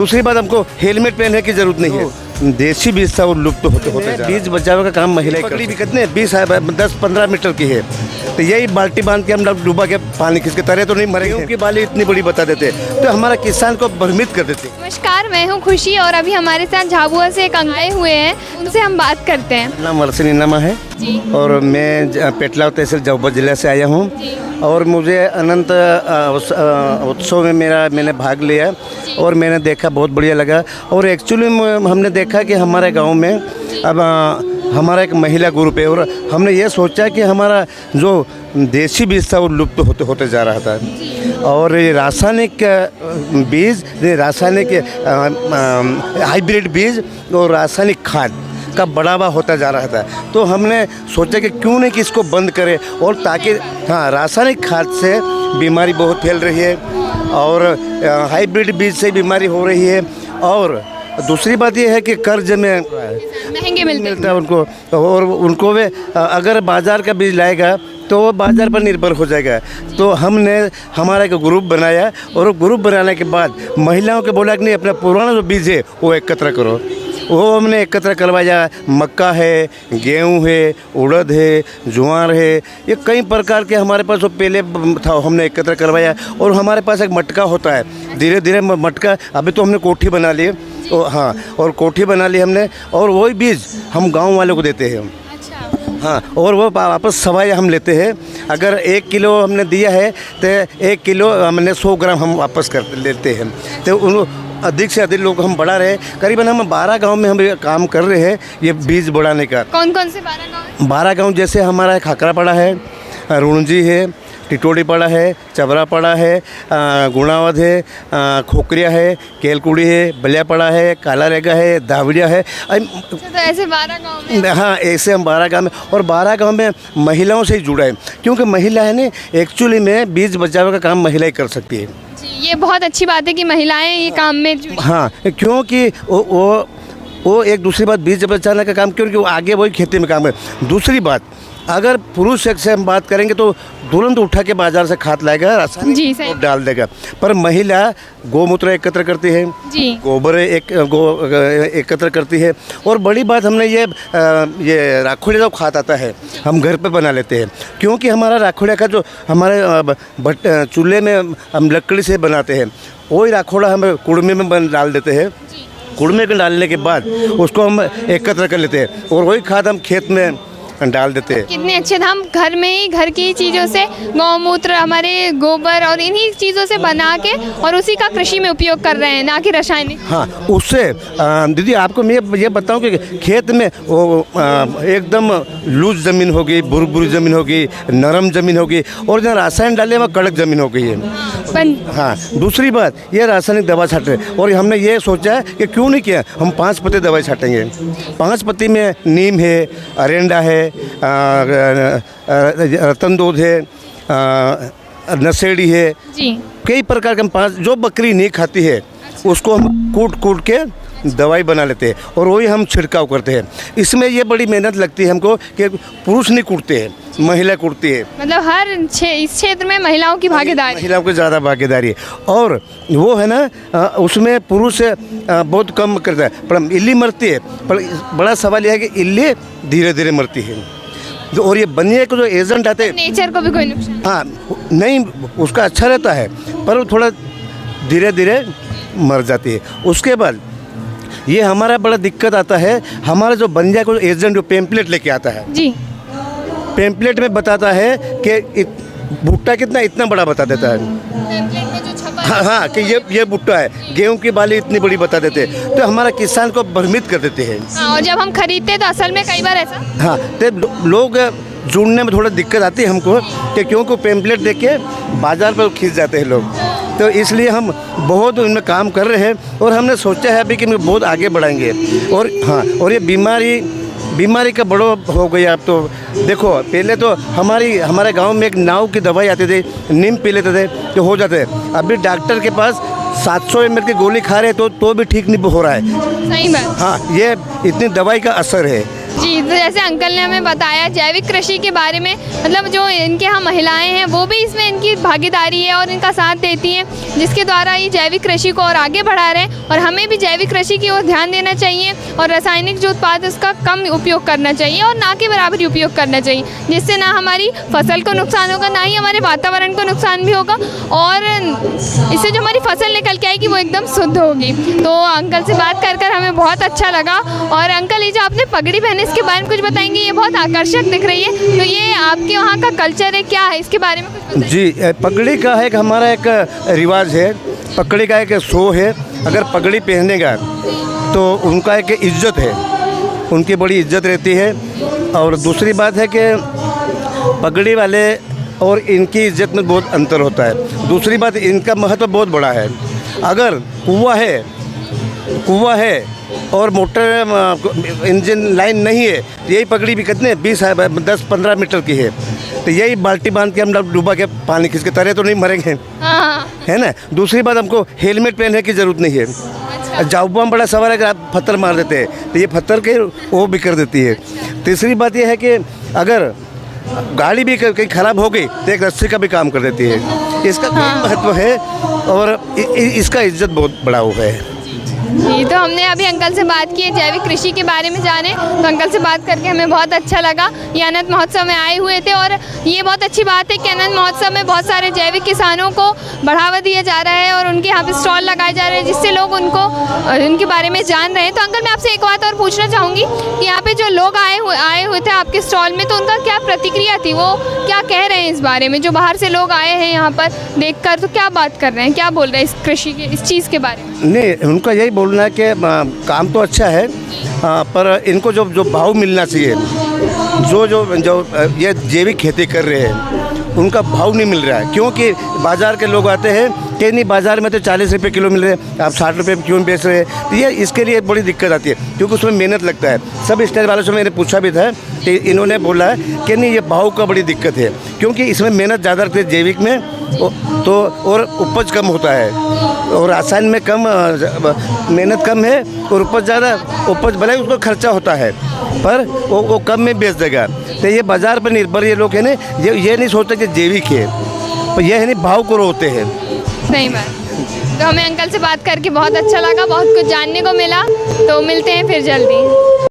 दूसरी बात, हमको हेलमेट पहनने की जरूरत नहीं है। देसी बीज था वो लुप्त होते होते बीज बचाव का काम महिलाएं करती हैं। कितने 10-15 मीटर की है, तो यही बाल्टी बांध के हम लोग डूबा के पानी खींच के तरह तो नहीं मरेंगे। उनकी बाली इतनी बड़ी बता देते तो हमारा किसान को भ्रमित कर देते। नमस्कार, मैं हूँ खुशी और अभी हमारे साथ झाबुआ से एक अंकल आए हुए हैं, उनसे हम बात करते हैं। नाम वर्षनी नामा है जी। और मैं पेटलाव तहसील झाबुआ जिले से आया हूँ और मुझे अनंत उत्सव में मैंने भाग लिया और मैंने देखा, बहुत बढ़िया लगा। और एक्चुअली हमने देखा कि हमारे गांव में अब हमारा एक महिला ग्रुप है और हमने ये सोचा कि हमारा जो देसी बीज था वो लुप्त होते होते जा रहा था और ये रासायनिक बीज, रासायनिक हाइब्रिड बीज और रासायनिक खाद का बढ़ावा होता जा रहा था। तो हमने सोचा कि क्यों नहीं कि इसको बंद करें और ताकि रासायनिक खाद से बीमारी बहुत फैल रही है और हाइब्रिड बीज से बीमारी हो रही है। और दूसरी बात ये है कि कर्ज में महंगे मिलते है उनको, और उनको वे अगर बाज़ार का बीज लाएगा तो वो बाज़ार पर निर्भर हो जाएगा। तो हमने हमारा एक ग्रुप बनाया और वो ग्रुप बनाने के बाद महिलाओं के बोला कि नहीं, अपना पुराना जो बीज है वो एकत्र करो। वो हमने एकत्र करवाया। मक्का है, गेहूं है, उड़द है, ज्वार है, ये कई प्रकार के हमारे पास जो पहले था हमने एकत्र करवाया। और हमारे पास एक मटका होता है, धीरे धीरे मटका, अभी तो हमने कोठी बना ली हाँ, और कोठी बना ली हमने और वही बीज हम गाँव वालों को देते हैं। हाँ, और वो वापस सवाई हम लेते हैं। अगर 1 किलो हमने दिया है तो 1 किलो हमने 100 ग्राम हम वापस कर लेते हैं। तो उन अधिक से अधिक लोग हम बढ़ा रहे हैं। करीबन हम 12 गांव में हम काम कर रहे हैं ये बीज बढ़ाने का। कौन कौन से 12 गाँव? 12 गांव जैसे हमारा खाकरा पड़ा है, रुणजी है, टिटोड़ी पड़ा है, चबरा पड़ा है, गुणावध है, खोकरिया है, केलकुड़ी है, बलिया पड़ा है, काला रेगा है, दावड़िया है। तो ऐसे 12 गाँव में? हाँ, ऐसे हम 12 गाँव में, और 12 गाँव में महिलाओं से ही जुड़ा है क्योंकि महिला है ना, एक्चुअली में बीज बचाव का काम महिलाएं कर सकती है। जी, ये बहुत अच्छी बात है कि महिलाएं ये काम में जुड़ी। हाँ, क्योंकि वो एक दूसरी बात, बीज बचाने का काम, क्योंकि वो आगे वही खेती में काम है। दूसरी बात, अगर पुरुष से हम बात करेंगे तो तुरंत उठा के बाजार से खाद लाएगा, रासायनिक और डाल देगा। पर महिला गोमूत्र एकत्र करती है, गोबर एकत्र करती है। और बड़ी बात, हमने ये राखोड़िया जो खाद आता है हम घर पे बना लेते हैं क्योंकि हमारा राखोड़िया का जो हमारे चूल्हे में हम लकड़ी से बनाते हैं, वही राखोड़ा हम कुड़मे में डाल देते हैं। कुड़मे में डालने के बाद उसको हम एकत्र कर लेते हैं और वही खाद हम खेत में डाल देते हैं। कितने अच्छे थे, हम घर में ही घर की चीज़ों से, गौमूत्र, हमारे गोबर और इन्हीं चीज़ों से बना के और उसी का कृषि में उपयोग कर रहे हैं, ना कि रासायनिक। हाँ, उससे दीदी आपको मैं ये बताऊं कि खेत में वो एकदम लूज ज़मीन होगी, बुरबुरी ज़मीन होगी, नरम ज़मीन होगी, और जहाँ रासायन डाले वहाँ कड़क ज़मीन हो गई है। हाँ, दूसरी बात, ये रासायनिक दवा छाटे और हमने ये सोचा है कि क्यों नहीं किया, हम 5 पत्ती दवाई छाटेंगे। 5 पत्ती में नीम है, अरेंडा है, रतन दूध है, नशेड़ी है, कई प्रकार के। हम 5 जो बकरी नहीं खाती है उसको हम कूट के दवाई बना लेते हैं और वही हम छिड़काव करते हैं। इसमें ये बड़ी मेहनत लगती है हमको कि पुरुष नहीं कूटते हैं, महिला कूटती है। मतलब हर इस क्षेत्र में महिलाओं की भागीदारी, महिलाओं की ज़्यादा भागीदारी है। और वो है ना, उसमें पुरुष बहुत कम करता है, पर इल्ली मरती है। पर बड़ा सवाल यह है कि इल्ली धीरे धीरे मरती है जो, और ये बनिए को जो एजेंट आते हैं, नेचर को भी कोई नुकसान? हाँ, नहीं, उसका अच्छा रहता है पर वो थोड़ा धीरे धीरे मर जाती है। उसके बाद ये हमारा बड़ा दिक्कत आता है, हमारा जो बंजा को एजेंट जो पेम्पलेट लेके आता है जी, पेम्पलेट में बताता है कि भुट्टा कितना, इतना बड़ा बता देता है। हाँ, कि ये भुट्टा है, गेहूं की बाली इतनी बड़ी बता देते हैं, तो हमारा किसान को भ्रमित कर देते हैं। और जब हम खरीदते तो असल में कई बार ऐसा, हाँ, तो लोग जुड़ने में थोड़ा दिक्कत आती है हमको कि क्योंकि पेम्पलेट देख के बाज़ार पर खींच जाते हैं लोग। तो इसलिए हम बहुत उनमें काम कर रहे हैं और हमने सोचा है अभी कि हम बहुत आगे बढ़ाएंगे। और हाँ, और ये बीमारी का बड़ो हो गया। अब तो देखो, पहले तो हमारे गांव में एक नाव की दवाई आती थी, नीम पी लेते थे तो हो जाते। अभी डॉक्टर के पास 700 ml की गोली खा रहे तो भी ठीक नहीं हो रहा है। सही बात। हाँ, ये इतनी दवाई का असर है। जी, तो जैसे अंकल ने हमें बताया जैविक कृषि के बारे में, मतलब जो इनके यहाँ महिलाएं हैं वो भी इसमें इनकी भागीदारी है और इनका साथ देती हैं, जिसके द्वारा ये जैविक कृषि को और आगे बढ़ा रहे हैं। और हमें भी जैविक कृषि की ओर ध्यान देना चाहिए और रासायनिक जो उत्पाद है उसका कम उपयोग करना चाहिए और ना के बराबर उपयोग करना चाहिए, जिससे ना हमारी फसल को नुकसान होगा, ना ही हमारे वातावरण को नुकसान भी होगा, और इससे जो हमारी फसल निकल के आएगी वो एकदम शुद्ध होगी। तो अंकल से बात कर कर हमें बहुत अच्छा लगा। और अंकल, ये जो आपने पगड़ी पहनी इसके बारे में कुछ बताएंगे? ये बहुत आकर्षक दिख रही है, तो ये आपके वहाँ का कल्चर है, क्या है इसके बारे में कुछ बताइए? जी, पगड़ी का है एक हमारा एक रिवाज है, पगड़ी का एक शो है। अगर पगड़ी पहनेगा तो उनका एक इज्जत है, उनकी बड़ी इज्जत रहती है। और दूसरी बात है कि पगड़ी वाले और इनकी इज्जत में बहुत अंतर होता है। दूसरी बात, इनका महत्व बहुत बड़ा है। अगर कुआं है और मोटर इंजन लाइन नहीं है, तो यही पगड़ी भी कितने 10-15 मीटर की है, तो यही बाल्टी बांध के हम लोग डूबा के पानी खींच के तरह तो नहीं मरेंगे, हाँ, है ना। दूसरी बात, हमको हेलमेट पहनने की ज़रूरत नहीं है। अच्छा, जाऊबा में बड़ा सवाल है कि आप पत्थर मार देते हैं, तो ये पत्थर के वो भी कर देती है। तीसरी बात ये है कि अगर गाड़ी भी कहीं ख़राब हो गई तो एक रस्सी का भी काम कर देती है। इसका बहुत महत्व है और इसका इज्जत बहुत बड़ा हुआ है। जी, तो हमने अभी अंकल से बात की है, जैविक कृषि के बारे में जाने, तो अंकल से बात करके हमें बहुत अच्छा लगा। ये अनंत महोत्सव में आए हुए थे और ये बहुत अच्छी बात है कि अनंत महोत्सव में बहुत सारे जैविक किसानों को बढ़ावा दिया जा रहा है और उनके यहाँ पे स्टॉल लगाए जा रहे हैं, जिससे लोग उनके बारे में जान रहे हैं। तो अंकल, मैं आपसे एक बात और पूछना चाहूँगी कि यहाँ पे जो लोग आए हुए थे आपके स्टॉल में, तो उनका क्या प्रतिक्रिया थी, वो क्या कह रहे हैं इस बारे में? जो बाहर से लोग आए हैं यहाँ पर देख कर, तो क्या बात कर रहे हैं, क्या बोल रहे हैं इस कृषि के, इस चीज़ के बारे में? नहीं, उनका यही बोलना है कि काम तो अच्छा है, पर इनको जो भाव मिलना चाहिए, जो ये जैविक खेती कर रहे हैं उनका भाव नहीं मिल रहा है। क्योंकि बाज़ार के लोग आते हैं कि नहीं, बाज़ार में तो 40 रुपये किलो मिल रहे हैं, आप 60 रुपये क्यों बेच रहे हैं? तो ये इसके लिए बड़ी दिक्कत आती है, क्योंकि उसमें मेहनत लगता है। सब स्टेज वालों से मैंने पूछा भी था कि इन्होंने बोला है कि नहीं, ये भाव का बड़ी दिक्कत है, क्योंकि इसमें मेहनत ज़्यादा लगती है जैविक में, तो और उपज कम होता है, और रासायन में कम मेहनत कम है और उपज ज़्यादा। उपज भले उसको खर्चा होता है, पर वो कम में बेच देगा। तो ये बाज़ार पर निर्भर ये लोग है ना, ये नहीं सोचते कि जैविक है, पर ये है नहीं, भाव को रोते हैं। सही बात। तो हमें अंकल से बात करके बहुत अच्छा लगा, बहुत कुछ जानने को मिला। तो मिलते हैं फिर जल्दी।